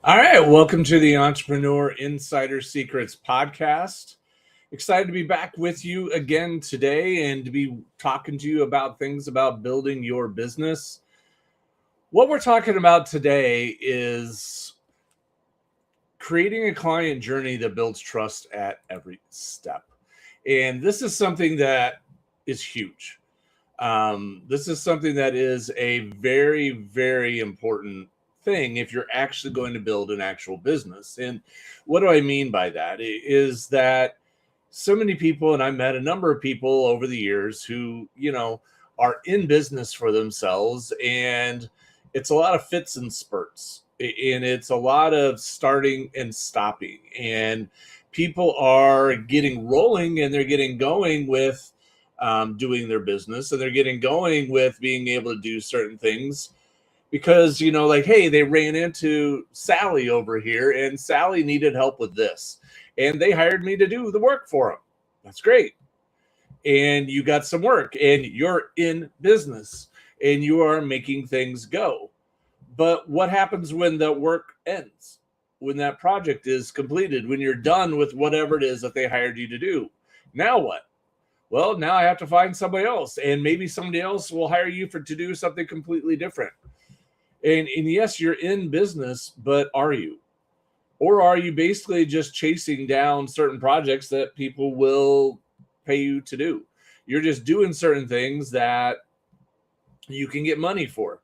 All right, welcome to the Entrepreneur Insider Secrets podcast. Excited to be back with you again today and to be talking to you about things about building your business. What we're talking about today is creating a client journey that builds trust at every step. And this is something that is huge. This is something that is a very, very important thing if you're actually going to build an actual business. And what do I mean by that? Is that so many people, and I met a number of people over the years who, are in business for themselves, and it's a lot of fits and spurts, and it's a lot of starting and stopping, and people are getting rolling and they're getting going with doing their business, and they're getting going with being able to do certain things because, like, hey, they ran into Sally over here and Sally needed help with this and they hired me to do the work for them. That's great. And you got some work and you're in business and you are making things go. But what happens when the work ends? When that project is completed, when you're done with whatever it is that they hired you to do? Now what? Well, now I have to find somebody else, and maybe somebody else will hire you to do something completely different. And yes, you're in business, but are you? Or are you basically just chasing down certain projects that people will pay you to do? You're just doing certain things that you can get money for.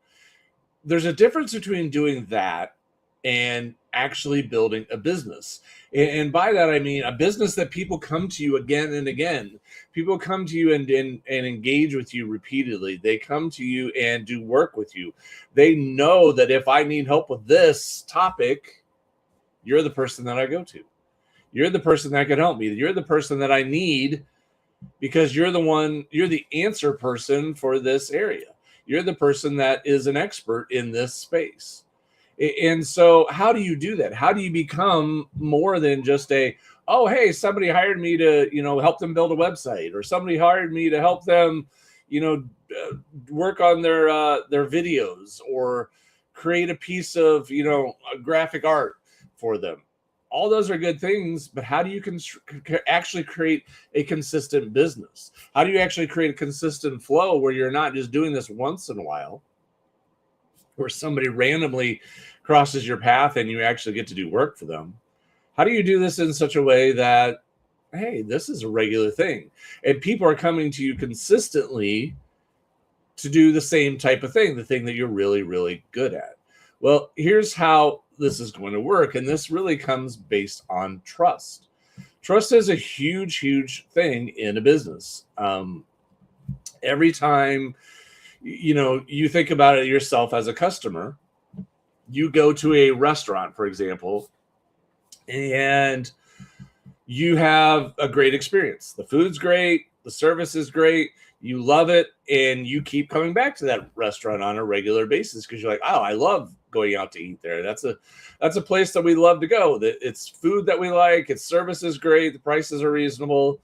There's a difference between doing that and actually building a business. And by that, I mean a business that people come to you again and again. People come to you and engage with you repeatedly. They come to you and do work with you. They know that if I need help with this topic, you're the person that I go to. You're the person that can help me. You're the person that I need because you're the answer person for this area. You're the person that is an expert in this space. And so how do you do that? How do you become more than just oh, hey, somebody hired me to, help them build a website, or somebody hired me to help them, work on their videos, or create a piece of, graphic art for them. All those are good things, but how do you actually create a consistent business? How do you actually create a consistent flow where you're not just doing this once in a while, where somebody randomly crosses your path and you actually get to do work for them? How do you do this in such a way that, hey, this is a regular thing and people are coming to you consistently to do the same type of thing, the thing that you're really, really good at? Well, here's how this is going to work. And this really comes based on trust. Trust is a huge, huge thing in a business. Every time you think about it yourself as a customer, you go to a restaurant, for example, and you have a great experience. The food's great. The service is great. You love it. And you keep coming back to that restaurant on a regular basis because you're like, oh, I love going out to eat there. That's a place that we love to go. It's food that we like. Its service is great. The prices are reasonable.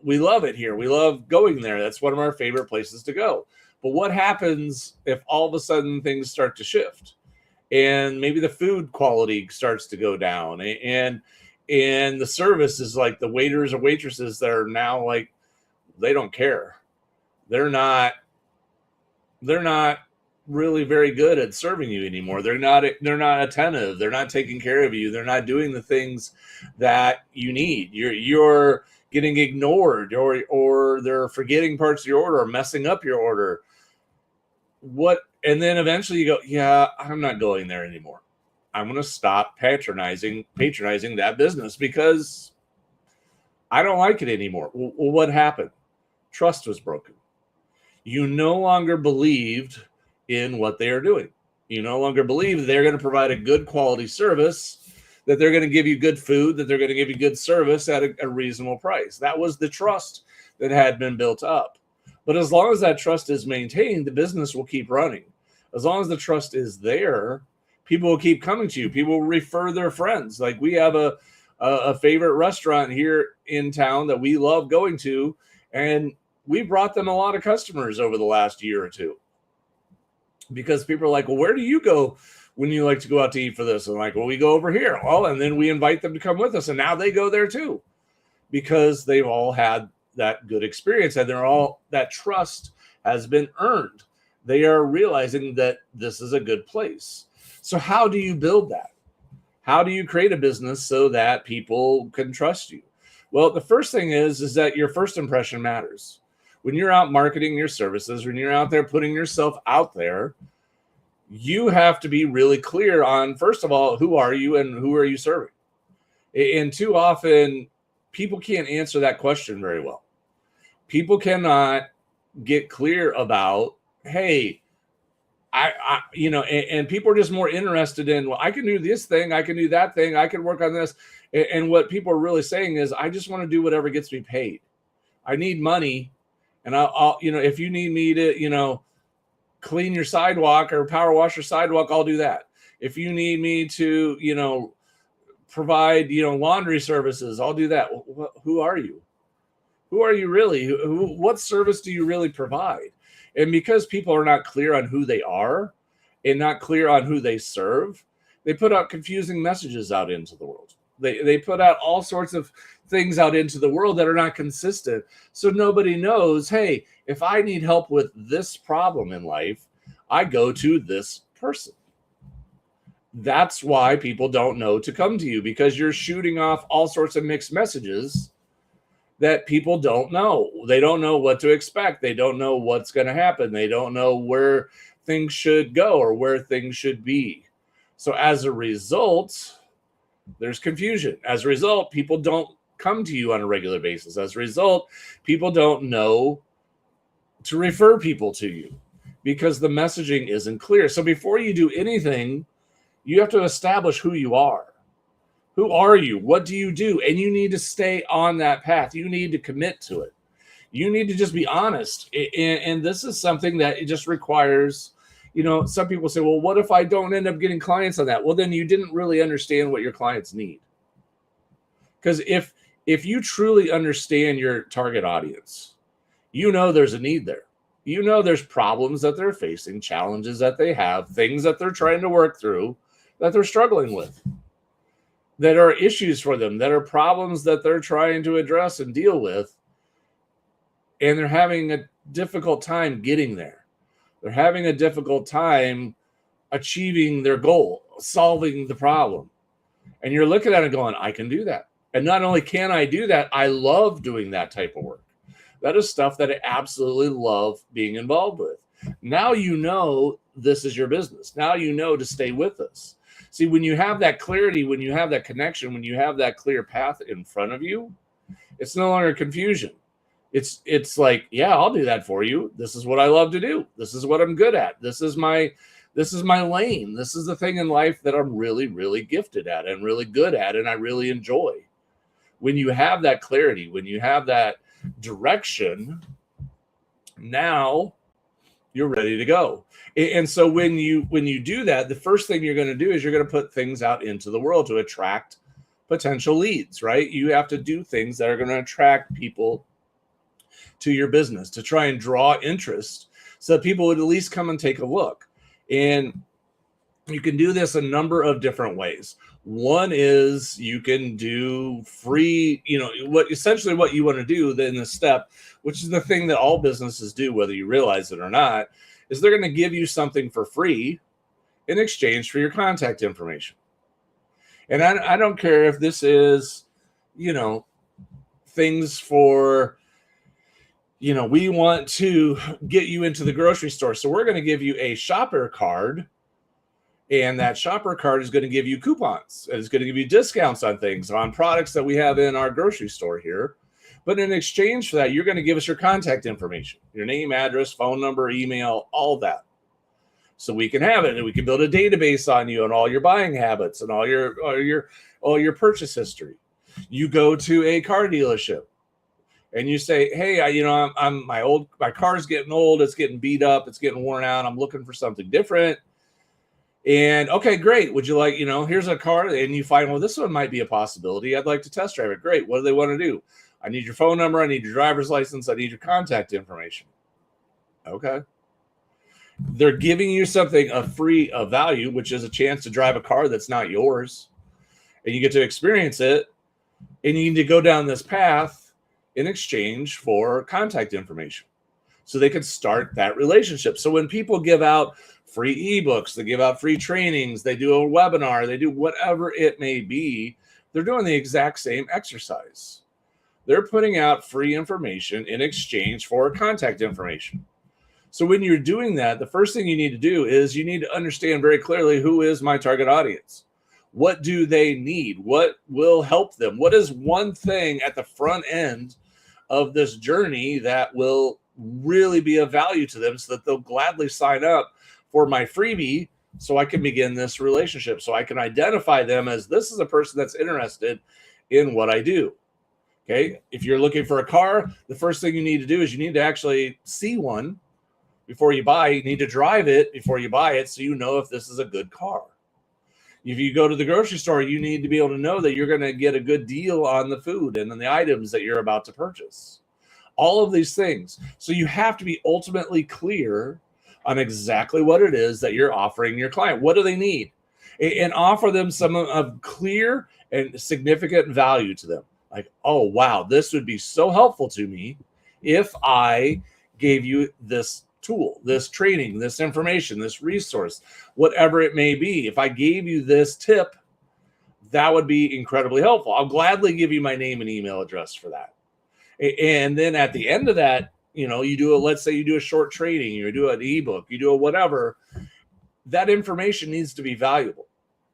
We love it here. We love going there. That's one of our favorite places to go. But what happens if all of a sudden things start to shift and maybe the food quality starts to go down and the service is like the waiters or waitresses that are now like, they don't care. They're not really very good at serving you anymore. They're not attentive. They're not taking care of you. They're not doing the things that you need. You're getting ignored, or they're forgetting parts of your order or messing up your order. And then eventually you go, yeah, I'm not going there anymore. I'm going to stop patronizing that business because I don't like it anymore. Well, what happened? Trust was broken. You no longer believed in what they are doing. You no longer believe that they're going to provide a good quality service, that they're going to give you good food, that they're going to give you good service at a reasonable price. That was the trust that had been built up. But as long as that trust is maintained, the business will keep running. As long as the trust is there, people will keep coming to you. People will refer their friends. Like, we have a favorite restaurant here in town that we love going to, and we brought them a lot of customers over the last year or two because people are like, well, where do you go when you like to go out to eat for this? And like, well, we go over here. Well, and then we invite them to come with us. And now they go there too, because they've all had that good experience and that trust has been earned. They are realizing that this is a good place. So how do you build that? How do you create a business so that people can trust you? Well, the first thing is that your first impression matters. When you're out marketing your services, when you're out there putting yourself out there, you have to be really clear on, first of all, who are you and who are you serving? And too often, people can't answer that question very well. People cannot get clear about, hey, and people are just more interested in, well, I can do this thing, I can do that thing, I can work on this. And what people are really saying is, I just want to do whatever gets me paid. I need money. And I'll if you need me to, clean your sidewalk or power wash your sidewalk, I'll do that. If you need me to, provide, laundry services, I'll do that. Who are you? Who are you really? What service do you really provide? And because people are not clear on who they are and not clear on who they serve, they put out confusing messages out into the world. They put out all sorts of things out into the world that are not consistent. So nobody knows, hey, if I need help with this problem in life, I go to this person. That's why people don't know to come to you, because you're shooting off all sorts of mixed messages that people don't know. They don't know what to expect. They don't know what's going to happen. They don't know where things should go or where things should be. So as a result, there's confusion. As a result, people don't come to you on a regular basis. As a result, people don't know to refer people to you because the messaging isn't clear. So before you do anything, you have to establish who you are. Who are you? What do you do? And you need to stay on that path. You need to commit to it. You need to just be honest. And this is something that it just requires, some people say, well, what if I don't end up getting clients on that? Well, then you didn't really understand what your clients need. Because if you truly understand your target audience, there's a need there. There's problems that they're facing, challenges that they have, things that they're trying to work through, that they're struggling with, that are issues for them, that are problems that they're trying to address and deal with. And they're having a difficult time getting there. They're having a difficult time achieving their goal, solving the problem. And you're looking at it going, I can do that. And not only can I do that, I love doing that type of work. That is stuff that I absolutely love being involved with. Now this is your business. Now to stay with us. See, when you have that clarity, when you have that connection, when you have that clear path in front of you, it's no longer confusion. It's like, yeah, I'll do that for you. This is what I love to do. This is what I'm good at. This is my lane. This is the thing in life that I'm really, really gifted at and really good at and I really enjoy. When you have that clarity, when you have that direction, now you're ready to go. And so when you do that, the first thing you're going to do is you're going to put things out into the world to attract potential leads, right? You have to do things that are going to attract people to your business, to try and draw interest so that people would at least come and take a look. And you can do this a number of different ways. One is you can do free, what you want to do in this step, which is the thing that all businesses do, whether you realize it or not, is they're going to give you something for free in exchange for your contact information. And I don't care if this is, things for, we want to get you into the grocery store. So we're going to give you a shopper card. And that shopper card is going to give you coupons. It's going to give you discounts on things, on products that we have in our grocery store here. But in exchange for that, you're going to give us your contact information, your name, address, phone number, email, all that. So we can have it, and we can build a database on you and all your buying habits and all your purchase history. You go to a car dealership and you say, hey, my car's getting old. It's getting beat up. It's getting worn out. I'm looking for something different. And okay, great. Would you like, here's a car, and you find, well, this one might be a possibility. I'd like to test drive it. Great. What do they want to do? I need your phone number. I need your driver's license. I need your contact information. Okay. They're giving you something of free of value, which is a chance to drive a car that's not yours, and you get to experience it, and you need to go down this path in exchange for contact information so they can start that relationship. So when people give out free ebooks, they give out free trainings, they do a webinar, they do whatever it may be, they're doing the exact same exercise. They're putting out free information in exchange for contact information. So when you're doing that, the first thing you need to do is you need to understand very clearly, who is my target audience? What do they need? What will help them? What is one thing at the front end of this journey that will really be of value to them so that they'll gladly sign up for my freebie so I can begin this relationship, so I can identify them as this is a person that's interested in what I do. Okay. If you're looking for a car, the first thing you need to do is you need to actually see one before you buy. You need to drive it before you buy it so you know if this is a good car. If you go to the grocery store, you need to be able to know that you're going to get a good deal on the food and on the items that you're about to purchase. All of these things. So you have to be ultimately clear on exactly what it is that you're offering your client. What do they need? And offer them some of clear and significant value to them. Like, oh, wow, this would be so helpful to me if I gave you this tool, this training, this information, this resource, whatever it may be. If I gave you this tip, that would be incredibly helpful. I'll gladly give you my name and email address for that. And then at the end of that, you do let's say you do a short training, you do an ebook, you do a whatever, that information needs to be valuable.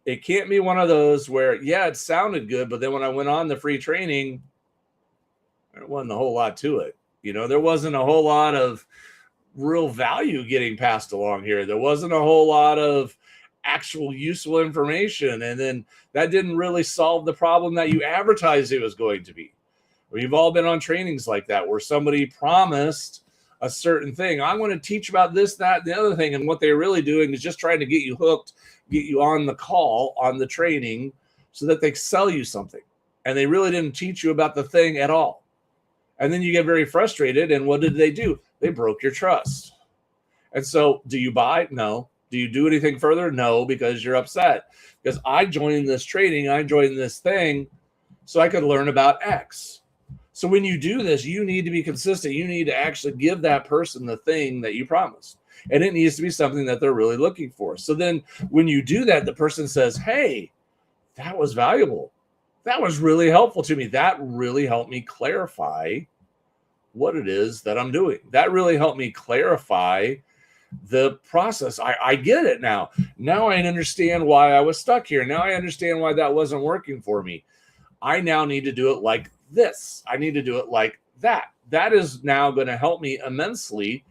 It can't be one of those where, yeah, it sounded good, but then when I went on the free training, there wasn't a whole lot to it. There wasn't a whole lot of real value getting passed along here. There wasn't a whole lot of actual useful information. And then that didn't really solve the problem that you advertised it was going to be. We've all been on trainings like that where somebody promised a certain thing. I'm going to teach about this, that, and the other thing. And what they're really doing is just trying to get you hooked, get you on the call, on the training, so that they sell you something. And they really didn't teach you about the thing at all. And then you get very frustrated. And what did they do? They broke your trust. And so do you buy? No. Do you do anything further? No, because you're upset. Because I joined this training, I joined this thing so I could learn about X. So when you do this, you need to be consistent. You need to actually give that person the thing that you promised. And it needs to be something that they're really looking for. So then when you do that, the person says, hey, that was valuable. That was really helpful to me. That really helped me clarify what it is that I'm doing. That really helped me clarify the process. I get it now. Now I understand why I was stuck here. Now I understand why that wasn't working for me. I now need to do it like this. I need to do it like that. That is now going to help me immensely.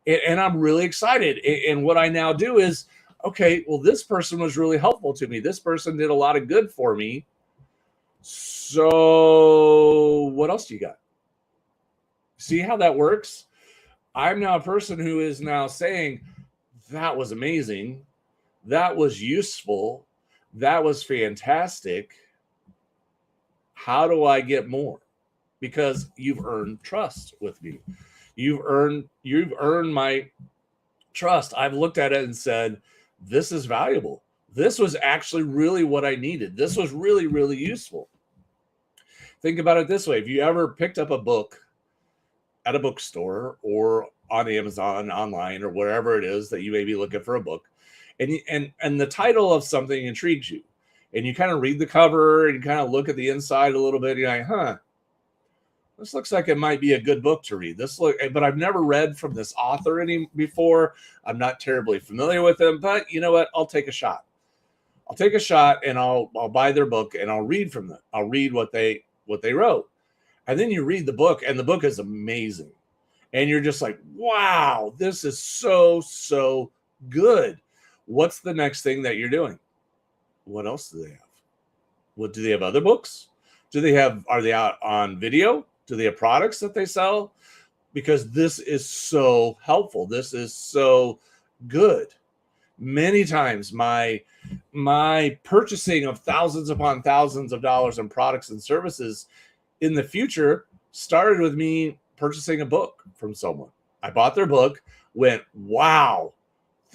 And I'm really excited. And what I now do is, okay, well, this person was really helpful to me. This person did a lot of good for me. So what else do you got? See how that works? I'm now a person who is now saying, that was amazing. That was useful. That was fantastic. How do I get more? Because you've earned trust with me. You've earned my trust. I've looked at it and said, this is valuable. This was actually really what I needed. This was really, really useful. Think about it this way. If you ever picked up a book at a bookstore or on Amazon online or wherever it is that you may be looking for a book, and the title of something intrigues you, and you kind of read the cover and you kind of look at the inside a little bit, and you're like, this looks like it might be a good book to read. But I've never read from this author before. I'm not terribly familiar with him, but you know what? I'll take a shot. I'll take a shot and I'll buy their book and I'll read from them. I'll read what they wrote. And then you read the book, and the book is amazing. And you're just like, wow, this is so, so good. What's the next thing that you're doing? What else do they have? What do they have? Other books? Are they out on video? Do they have products that they sell? Because this is so helpful. This is so good. Many times my purchasing of thousands upon thousands of dollars in products and services in the future started with me purchasing a book from someone. I bought their book, went, wow,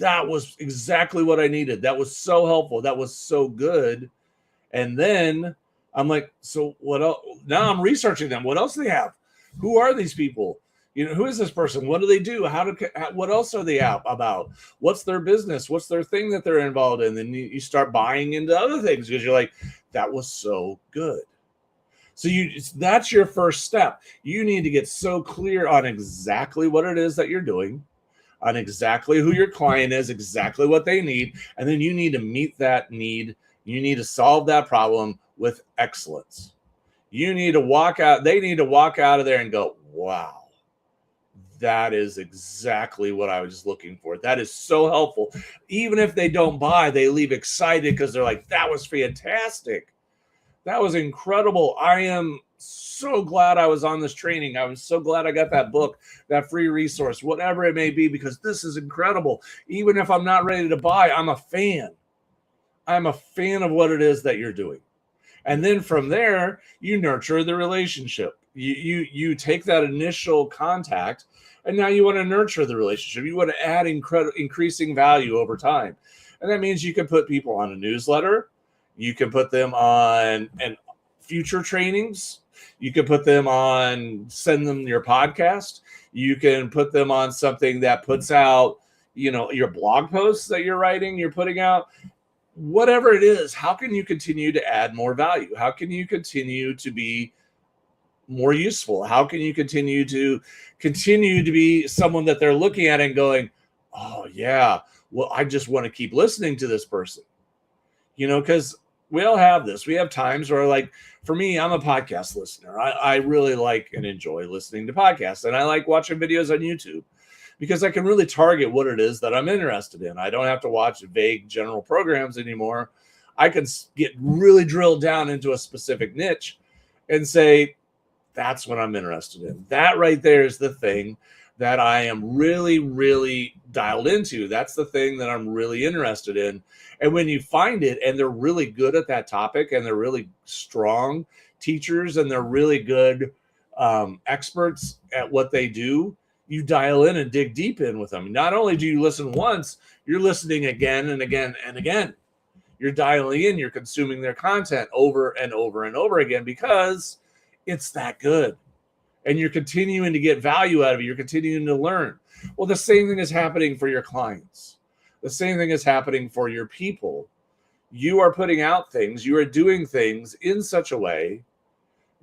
that was exactly what I needed. That was so helpful. That was so good. And then I'm like, so what else? Now I'm researching them. What else do they have? Who are these people? Who is this person? What do they do? What else are they out about? What's their business? What's their thing that they're involved in? Then you start buying into other things because you're like, that was so good. So that's your first step. You need to get so clear on exactly what it is that you're doing, on exactly who your client is, exactly what they need. And then you need to meet that need. You need to solve that problem with excellence. You need to walk out. They need to walk out of there and go, wow, that is exactly what I was looking for. That is so helpful. Even if they don't buy, they leave excited because they're like, that was fantastic. That was incredible. I am so glad I was on this training. I was so glad I got that book, that free resource, whatever it may be, because this is incredible. Even if I'm not ready to buy, I'm a fan. I'm a fan of what it is that you're doing. And then from there, you nurture the relationship. You take that initial contact, and now you want to nurture the relationship. You want to add increasing value over time. And that means you can put people on a newsletter. You can put them on future trainings. You can put them on, send them your podcast. You can put them on something that puts out, your blog posts that you're writing, you're putting out. Whatever it is, how can you continue to add more value? How can you continue to be more useful? How can you continue to be someone that they're looking at and going, oh yeah, well, I just want to keep listening to this person, because we all have this. We have times where, like, for me, I'm a podcast listener. I really like and enjoy listening to podcasts, and I like watching videos on YouTube, because I can really target what it is that I'm interested in. I don't have to watch vague general programs anymore. I can get really drilled down into a specific niche and say, that's what I'm interested in. That right there is the thing that I am really, really dialed into. That's the thing that I'm really interested in. And when you find it and they're really good at that topic, and they're really strong teachers, and they're really good experts at what they do, you dial in and dig deep in with them. Not only do you listen once, you're listening again and again and again. You're dialing in, you're consuming their content over and over and over again, because it's that good. And you're continuing to get value out of it. You're continuing to learn. Well, the same thing is happening for your clients. The same thing is happening for your people. You are putting out things, you are doing things in such a way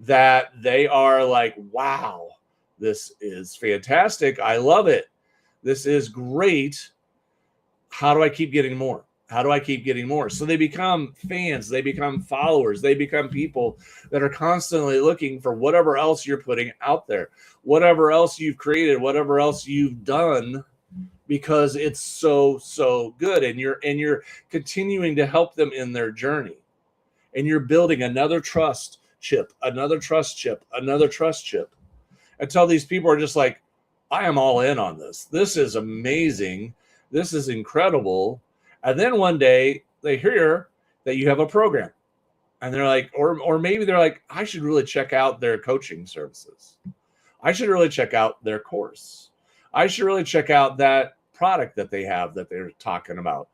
that they are like, wow, this is fantastic. I love it. This is great. How do I keep getting more? How do I keep getting more? So they become fans. They become followers. They become people that are constantly looking for whatever else you're putting out there, whatever else you've created, whatever else you've done, because it's so, so good. And you're continuing to help them in their journey. And you're building another trust chip, another trust chip, another trust chip, until these people are just like, I am all in on this. This is amazing. This is incredible. And then one day they hear that you have a program, and they're like, or maybe they're like, I should really check out their coaching services. I should really check out their course. I should really check out that product that they have that they're talking about.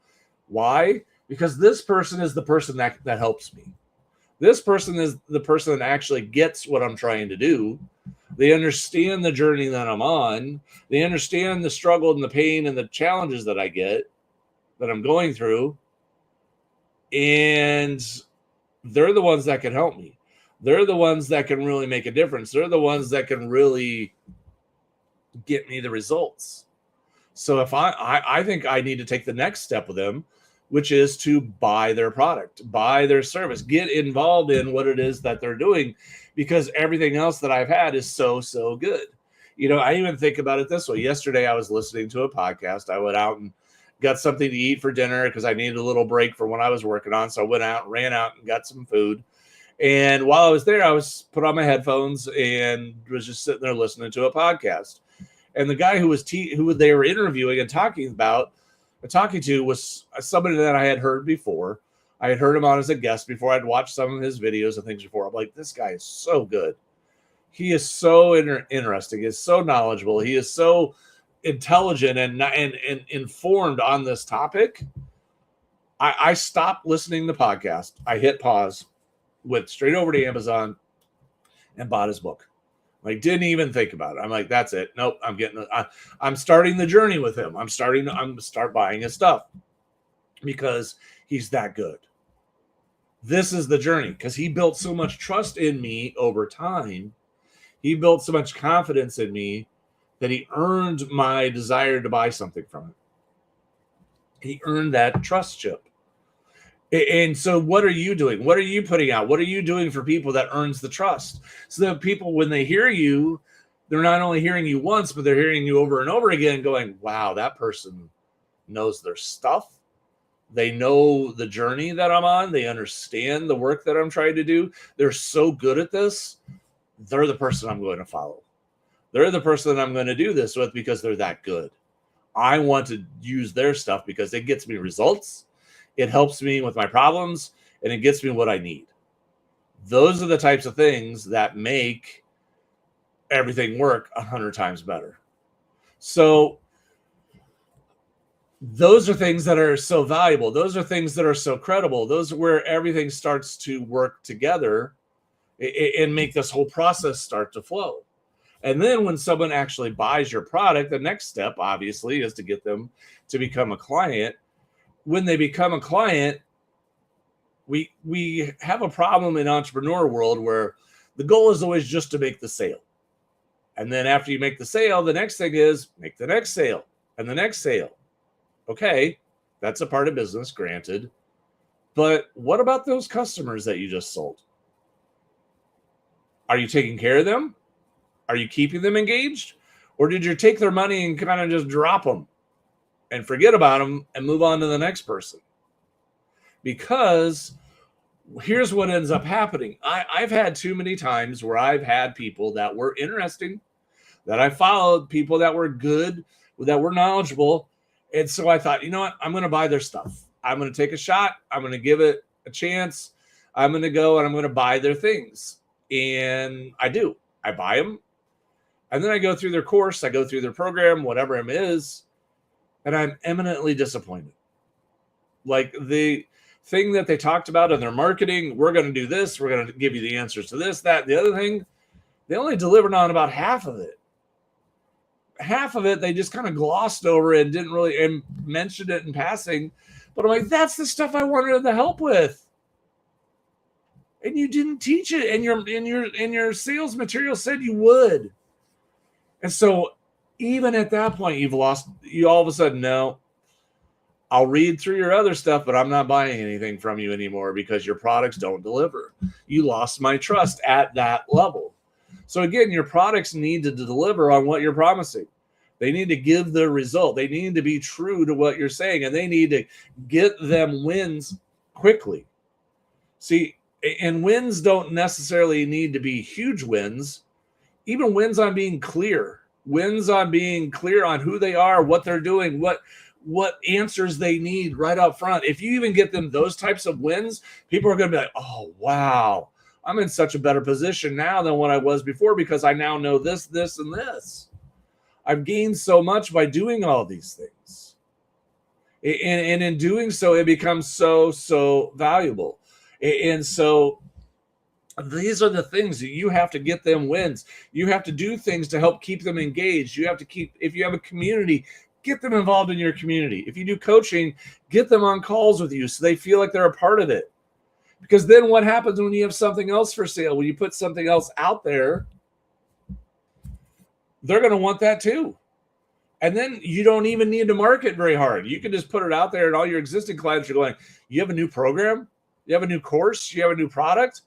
Why? Because this person is the person that helps me. This person is the person that actually gets what I'm trying to do. They understand the journey that I'm on. They understand the struggle and the pain and the challenges that I get, that I'm going through. And they're the ones that can help me. They're the ones that can really make a difference. They're the ones that can really get me the results. So if I think I need to take the next step with them, which is to buy their product, buy their service, get involved in what it is that they're doing, because everything else that I've had is so, so good. I even think about it this way. Yesterday, I was listening to a podcast. I went out and got something to eat for dinner because I needed a little break from what I was working on. So I went out, ran out and got some food. And while I was there, I was put on my headphones and was just sitting there listening to a podcast. And the guy who they were interviewing and talking to was somebody that I had heard before. I had heard him on as a guest before. I'd watched some of his videos and things before. I'm like, this guy is so good. He is so interesting. He's so knowledgeable. He is so intelligent and informed on this topic, I stopped listening to the podcast. I hit pause, went straight over to Amazon and bought his book. Like, didn't even think about it. I'm like, that's it. Nope. I'm starting the journey with him. I'm start buying his stuff because he's that good. This is the journey, because he built so much trust in me over time. He built so much confidence in me that he earned my desire to buy something from him. He earned that trust chip. And so what are you doing? What are you putting out? What are you doing for people that earns the trust? So that people, when they hear you, they're not only hearing you once, but they're hearing you over and over again going, wow, that person knows their stuff. They know the journey that I'm on. They understand the work that I'm trying to do. They're so good at this. They're the person I'm going to follow. They're the person that I'm going to do this with because they're that good. I want to use their stuff because it gets me results. It helps me with my problems, and it gets me what I need. Those are the types of things that make everything work 100 times better. So those are things that are so valuable. Those are things that are so credible. Those are where everything starts to work together and make this whole process start to flow. And then when someone actually buys your product, the next step, obviously, is to get them to become a client. When they become a client, we have a problem in entrepreneur world where the goal is always just to make the sale. And then after you make the sale, the next thing is make the next sale and the next sale. Okay, that's a part of business, granted. But what about those customers that you just sold? Are you taking care of them? Are you keeping them engaged? Or did you take their money and kind of just drop them and forget about them and move on to the next person? Because here's what ends up happening. I've had too many times where I've had people that were interesting, that I followed, people that were good, that were knowledgeable. And so I thought, you know what? I'm going to buy their stuff. I'm going to take a shot. I'm going to give it a chance. I'm going to go and I'm going to buy their things. And I do. I buy them. And then I go through their course. I go through their program, whatever it is. And I'm eminently disappointed. Like the thing that they talked about in their marketing, we're going to do this. We're going to give you the answers to this, that, the other thing. They only delivered on about half of it. Half of it, they just kind of glossed over and didn't really and mentioned it in passing. But I'm like, that's the stuff I wanted the help with. And you didn't teach it. And your sales material said you would. And so even at that point, you all of a sudden, no, I'll read through your other stuff, but I'm not buying anything from you anymore because your products don't deliver. You lost my trust at that level. So again, your products need to deliver on what you're promising. They need to give the result. They need to be true to what you're saying, and they need to get them wins quickly. See, and wins don't necessarily need to be huge wins. Even wins on being clear. Wins on being clear on who they are, what they're doing, what answers they need right up front. If you even get them those types of wins, people are going to be like, oh, wow, I'm in such a better position now than what I was before because I now know this, this, and this. I've gained so much by doing all these things. And in doing so, it becomes so valuable. And so these are the things that you have to get them wins. You have to do things to help keep them engaged. You have to if you have a community, get them involved in your community. If you do coaching, get them on calls with you so they feel like they're a part of it. Because then what happens when you have something else for sale? When you put something else out there, they're going to want that too. And then you don't even need to market very hard. You can just put it out there and all your existing clients are going, you have a new program? You have a new course? You have a new product?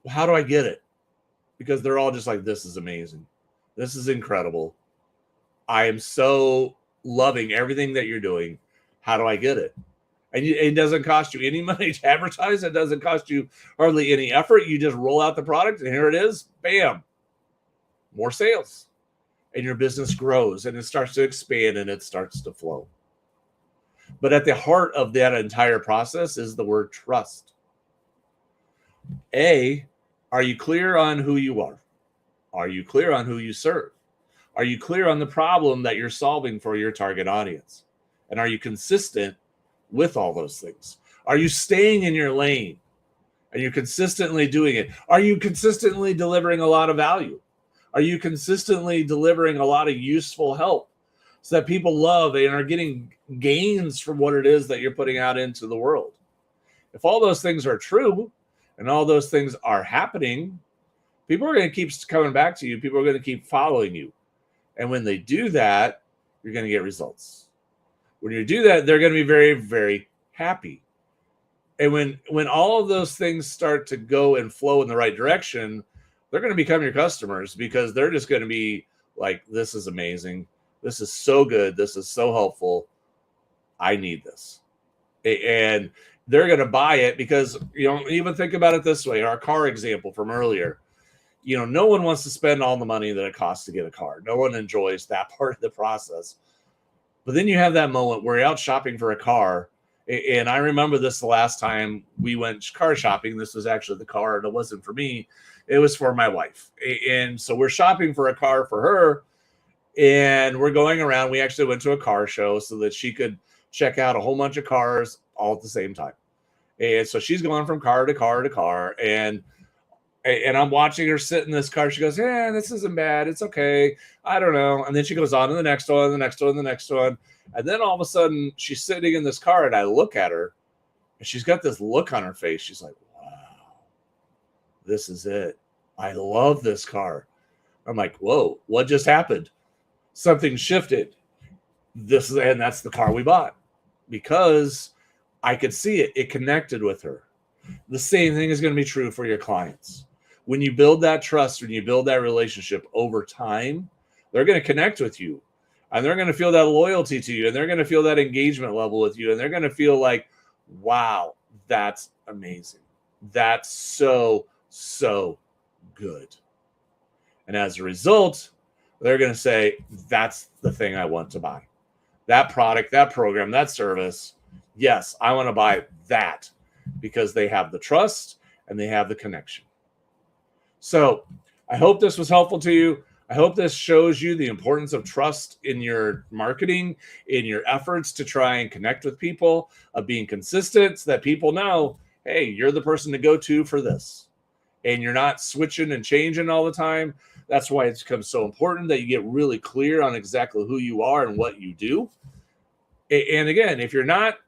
Well, how do I get it? Because they're all just like, this is amazing. This is incredible. I am so loving everything that you're doing. How do I get it? And it doesn't cost you any money to advertise. It doesn't cost you hardly any effort. You just roll out the product and here it is. Bam. More sales. And your business grows and it starts to expand and it starts to flow. But at the heart of that entire process is the word trust. A, are you clear on who you are? Are you clear on who you serve? Are you clear on the problem that you're solving for your target audience? And are you consistent with all those things? Are you staying in your lane? Are you consistently doing it? Are you consistently delivering a lot of value? Are you consistently delivering a lot of useful help so that people love and are getting gains from what it is that you're putting out into the world? If all those things are true and all those things are happening, people are going to keep coming back to you. People are going to keep following you. And when they do that, you're going to get results. When you do that, they're going to be very, very happy. And when all of those things start to go and flow in the right direction, they're going to become your customers because they're just going to be like, this is amazing. This is so good. This is so helpful. I need this. And they're going to buy it because, even think about it this way. Our car example from earlier, no one wants to spend all the money that it costs to get a car. No one enjoys that part of the process. But then you have that moment where you're out shopping for a car. And I remember this the last time we went car shopping. This was actually the car, and it wasn't for me. It was for my wife. And so we're shopping for a car for her, and we're going around. We actually went to a car show so that she could check out a whole bunch of cars all at the same time. And so she's going from car to car to car, and I'm watching her sit in this car. She goes, yeah, this isn't bad. It's okay. I don't know. And then she goes on to the next one, the next one, the next one. And then all of a sudden she's sitting in this car and I look at her and she's got this look on her face. She's like, wow, this is it. I love this car. I'm like, whoa, what just happened? Something shifted. And that's the car we bought because I could see it. It connected with her. The same thing is going to be true for your clients. When you build that trust, when you build that relationship over time, they're going to connect with you and they're going to feel that loyalty to you and they're going to feel that engagement level with you. And they're going to feel like, wow, that's amazing. That's so, so good. And as a result, they're going to say, that's the thing I want to buy. That product, that program, that service. Yes, I want to buy that because they have the trust and they have the connection. So I hope this was helpful to you. I hope this shows you the importance of trust in your marketing, in your efforts to try and connect with people, of being consistent so that people know, hey, you're the person to go to for this. And you're not switching and changing all the time. That's why it's become so important that you get really clear on exactly who you are and what you do. And again, if you're not,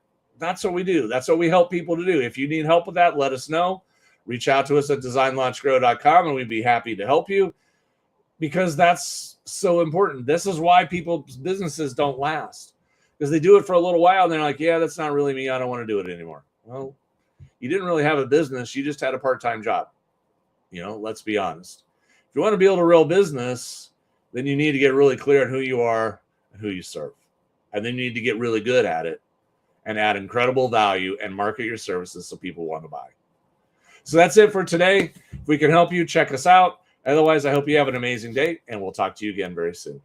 that's what we do. That's what we help people to do. If you need help with that, let us know. Reach out to us at designlaunchgrow.com and we'd be happy to help you because that's so important. This is why people's businesses don't last because they do it for a little while and they're like, yeah, that's not really me. I don't want to do it anymore. Well, you didn't really have a business. You just had a part-time job. Let's be honest. If you want to build a real business, then you need to get really clear on who you are and who you serve. And then you need to get really good at it and add incredible value and market your services so people want to buy. So that's it for today. If we can help you, check us out. Otherwise, I hope you have an amazing day, and we'll talk to you again very soon.